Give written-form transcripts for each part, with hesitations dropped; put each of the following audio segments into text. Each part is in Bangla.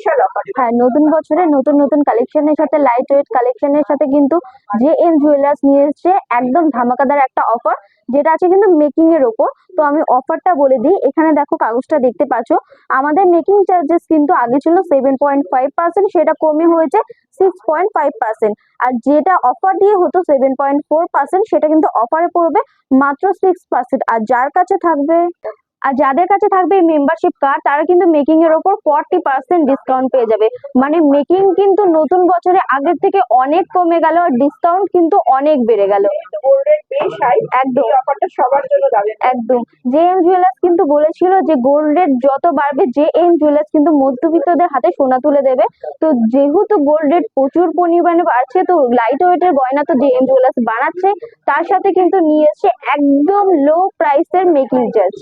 Special offer. হ্যাঁ, নতুন বছরে নতুন নতুন কালেকশনের সাথে লাইট ওয়েট কালেকশনের সাথে কিন্তু জে.এম জুয়েলার্স নিয়ে এসেছে একদম ধামাকাদার একটা অফার, যেটা আছে কিন্তু মেকিং এর ওপর। তো আমি অফারটা বলে দিই, এখানে দেখো কাগজটা দেখতে পাচ্ছ, আমাদের মেকিং চার্জেস কিন্তু আগে ছিল 7.5%, সেটা কমে হয়েছে 6.5%। আর যেটা অফার দিয়ে হতো 7.4%, সেটা কিন্তু অফারে পড়বে মাত্র 6%। আর যাদের কাছে থাকবে এই মেম্বারশিপ কার্ড, তারা কিন্তু মেকিং এর ওপর 40% ডিসকাউন্ট পেয়ে যাবে। মানে মেকিং কিন্তু নতুন বছরে আগের থেকে অনেক কমে গেল, আর ডিসকাউন্ট কিন্তু অনেক বেড়ে গেল। গোল্ডের বেশ হাই, একদম এই অফারটা সবার জন্য দাঁড়িয়ে। একদম জে.এম জুয়েলার্স কিন্তু বলেছিল যে গোল্ড রেট যত বাড়বে জে.এম জুয়েলার্স কিন্তু মধ্যবিত্তদের হাতে সোনা তুলে দেবে। তো যেহেতু গোল্ড রেট প্রচুর পরিমাণে বাড়ছে, তো লাইট ওয়েটের গয়না তো জে.এম জুয়েলার্স বানাচ্ছে, তার সাথে কিন্তু নিয়ে এসছে একদম লো প্রাইসের মেকিং চার্জ।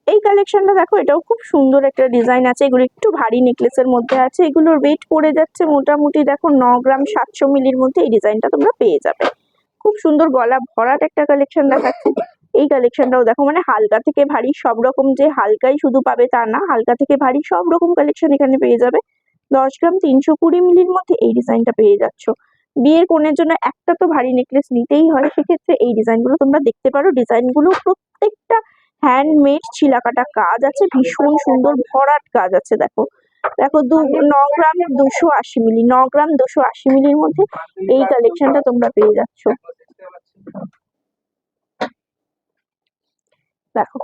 এই কালেকশনটা দেখো, এটাও খুব সুন্দর একটা ডিজাইন আছে, এগুলো একটু ভারী নেকলেসের মধ্যে আছে, এগুলোর ওয়েট পড়ে যাচ্ছে মোটামুটি দেখো 9 গ্রাম 700 মিলির মধ্যে এই ডিজাইনটা তোমরা পেয়ে যাবে। খুব সুন্দর গলা ভরাট একটা কালেকশন দেখাচ্ছে। এই কালেকশনটাও দেখো, মানে হালকা থেকে ভারী সব রকম, যে হালকাই শুধু পাবে তা না, হালকা থেকে ভারী সব রকম কালেকশন এখানে পেয়ে যাবে। 10 গ্রাম 320 মিলির মধ্যে এই ডিজাইনটা পেয়ে যাচ্ছ। বিয়ের কনের জন্য একটা তো ভারী নেকলেস নিতেই হয়, সেক্ষেত্রে এই ডিজাইনগুলো তোমরা দেখতে পারো। ডিজাইনগুলো প্রত্যেকটা হ্যান্ডমেড ছিলাকাটা কাজ আছে, ভীষণ সুন্দর ভরাট কাজ আছে। দেখো দেখো 9 গ্রাম 280 মিলি, 9 গ্রাম 280 মিলির মধ্যে এই কালেকশনটা তোমরা পেয়ে যাচ্ছ। দেখো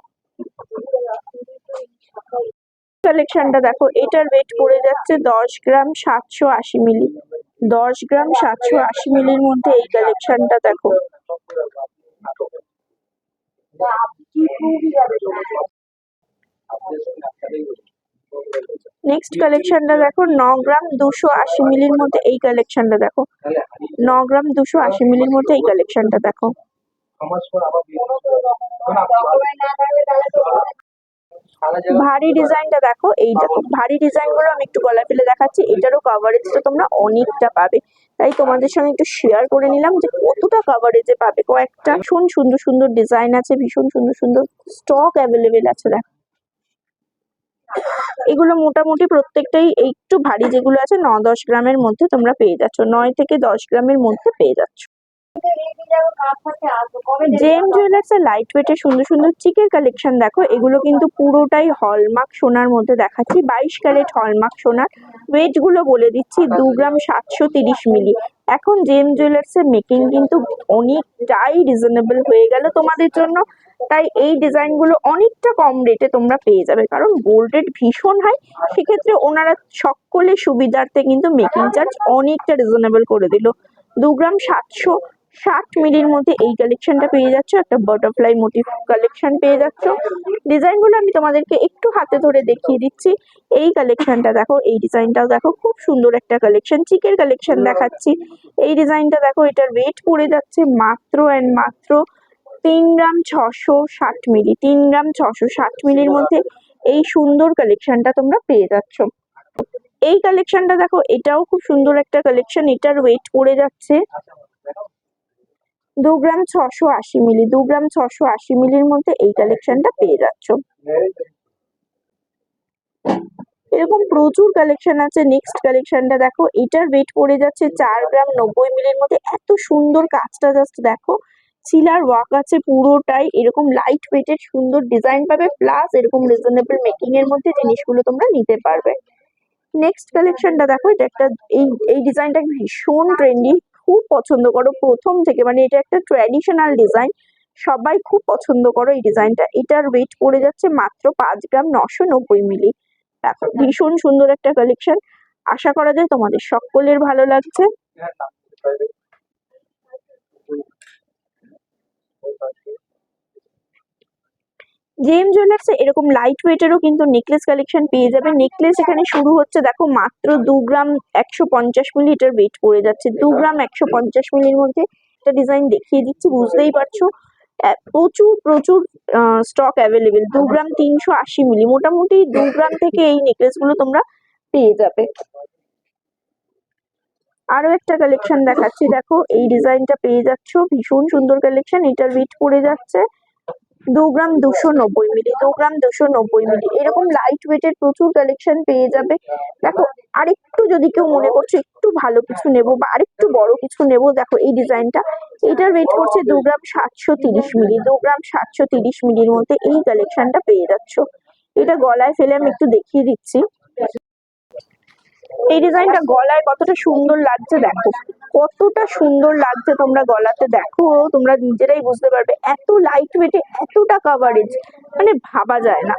কালেকশনটা দেখো, এটার ওয়েট পড়ে যাচ্ছে 10 গ্রাম 780 মিলি, 10 গ্রাম 780 মিলির মধ্যে এই কালেকশনটা দেখো। নেক্সট কালেকশনটা দেখো, 9 গ্রাম 280 মিলির মধ্যে এই কালেকশনটা দেখো, 9 গ্রাম 280 মিলির মধ্যে এই কালেকশনটা দেখো। ভারী ডিজাইনটা দেখো, এই দেখো ভারী ডিজাইন গুলো আমি একটু গলা ফেলে দেখাচ্ছি, এটারও কভারেজটা তোমরা অনেকটা পাবে, তাই তোমাদের সঙ্গে একটু শেয়ার করে নিলাম যে কতটা কভারেজে পাবে। কয়েকটা ভীষণ সুন্দর সুন্দর ডিজাইন আছে, ভীষণ সুন্দর সুন্দর স্টক অ্যাভেলেবেল আছে। দেখো এগুলো মোটামুটি প্রত্যেকটাই একটু ভারী, যেগুলো আছে 9-10 গ্রামের মধ্যে তোমরা পেয়ে যাচ্ছ, 9 থেকে 10 গ্রামের মধ্যে পেয়ে যাচ্ছ। জে.এম জুয়েলার্স এর লাইট ওয়েটের সুন্দর সুন্দর চিকের কালেকশন দেখো, এগুলো কিন্তু পুরোটাই হলমার্ক সোনার মধ্যে দেখাচ্ছি, 22 ক্যারেট হলমার্ক সোনার। ওয়েট গুলো বলে দিচ্ছি, 2 গ্রাম 730 মিলি। এখন জে.এম জুয়েলার্স এর মেকিং কিন্তু অনেকটাই রিজনেবল হয়ে গেল তোমাদের জন্য, তাই এই ডিজাইন গুলো অনেকটা কম রেটে তোমরা পেয়ে যাবে, কারণ গোল্ড রেট ভীষণ হাই। সেক্ষেত্রে ওনারা সকলের সুবিধার্থে কিন্তু মেকিং চার্জ অনেকটা রিজনেবল করে দিল। 2 গ্রাম 760 মিলির মধ্যে এই কালেকশনটা পেয়ে যাচ্ছ, একটা বাটারফ্লাই মোটিভ কালেকশন পেয়ে যাচ্ছ। ডিজাইনগুলো আমি তোমাদেরকে একটু হাতে ধরে দেখিয়ে দিচ্ছি। এই কালেকশনটা দেখো, এই ডিজাইনটাও দেখো, খুব সুন্দর একটা কালেকশন, চিকের কালেকশন দেখাচ্ছি। এই ডিজাইনটা দেখো, এটার ওয়েট পড়ে যাচ্ছে মাত্র অ্যান্ড মাত্র 3 গ্রাম 660 মিলি, 3 গ্রাম 660 মিলির মধ্যে এই সুন্দর কালেকশনটা তোমরা পেয়ে যাচ্ছ। এই কালেকশনটা দেখো, এটাও খুব সুন্দর একটা কালেকশন, এটার ওয়েট পড়ে যাচ্ছে 2 গ্রাম 680 মিলি, 2 গ্রাম 680 মিলির মধ্যে এই কালেকশনটা পেয়ে যাচ্ছ। এরকম প্রচুর কালেকশন আছে। নেক্সট কালেকশনটা দেখো, এটার ওয়েট পড়ে যাচ্ছে 4 গ্রাম 90 মিলির মধ্যে। এত সুন্দর কাজটা জাস্ট দেখো, সিলার ওয়ার্ক আছে পুরোটাই, এরকম লাইট ওয়েটের সুন্দর ডিজাইন পাবে, প্লাস এরকম রিজনেবল মেকিং এর মধ্যে জিনিসগুলো তোমরা নিতে পারবে। নেক্সট কালেকশনটা দেখো, এটা একটা এই ডিজাইনটা ভীষণ ট্রেন্ডি, খুব পছন্দ করো প্রথম থেকে, মানে এটা একটা ট্র্যাডিশনাল ডিজাইন, সবাই খুব পছন্দ করো এই ডিজাইনটা। এটার ওয়েট পড়ে যাচ্ছে মাত্র 5 গ্রাম 990 মিলি। দেখো ভীষণ সুন্দর একটা কালেকশন, আশা করা যায় তোমাদের সকলের ভালো লাগছে। জে.এম জুয়েলার্স এরকম লাইট ওয়েটেরও কিন্তু নেকলেস কালেকশন পেয়ে যাবে। নেকলেস এখানে শুরু হচ্ছে দেখো মাত্র 2 গ্রাম 150 মিলি, এটার ওয়েট পড়ে যাচ্ছে 2 গ্রাম 150 মিলির মধ্যে। একটা ডিজাইন দেখিয়ে দিচ্ছি, বুঝতেই পারছো প্রচুর প্রচুর স্টক অ্যাভেলেবেল। 2 গ্রাম 380 মিলি, মোটামুটি 2 গ্রাম থেকে এই নেকলেস গুলো তোমরা পেয়ে যাবে। আরো একটা কালেকশন দেখাচ্ছি, দেখো এই ডিজাইনটা পেয়ে যাচ্ছ, ভীষণ সুন্দর কালেকশন, এটার ওয়েট পড়ে যাচ্ছে 2 গ্রাম 290 মিলি, 2 গ্রাম 290 মিলি, এরকম লাইট ওয়েটের প্রচুর কালেকশন পেয়ে যাবে। দেখো আরেকটু যদি কেউ মনে করছো একটু ভালো কিছু নেবো বা আরেকটু বড় কিছু নেবো, দেখো এই ডিজাইনটা, এটার ওয়েট করছে 2 গ্রাম 730 মিলি, 2 গ্রাম 730 মিলির মধ্যে এই কালেকশনটা পেয়ে যাচ্ছ। এটা গলায় ফেলে আমি একটু দেখিয়ে দিচ্ছি। এই ডিজাইনটা গলায় কতটা সুন্দর লাগছে দেখো, কতটা সুন্দর লাগছে, তোমরা গলাতে দেখো, তোমরা নিজেরাই বুঝতে পারবে। এত লাইট ওয়েটে এতটা কাভারেজ, মানে ভাবা যায় না।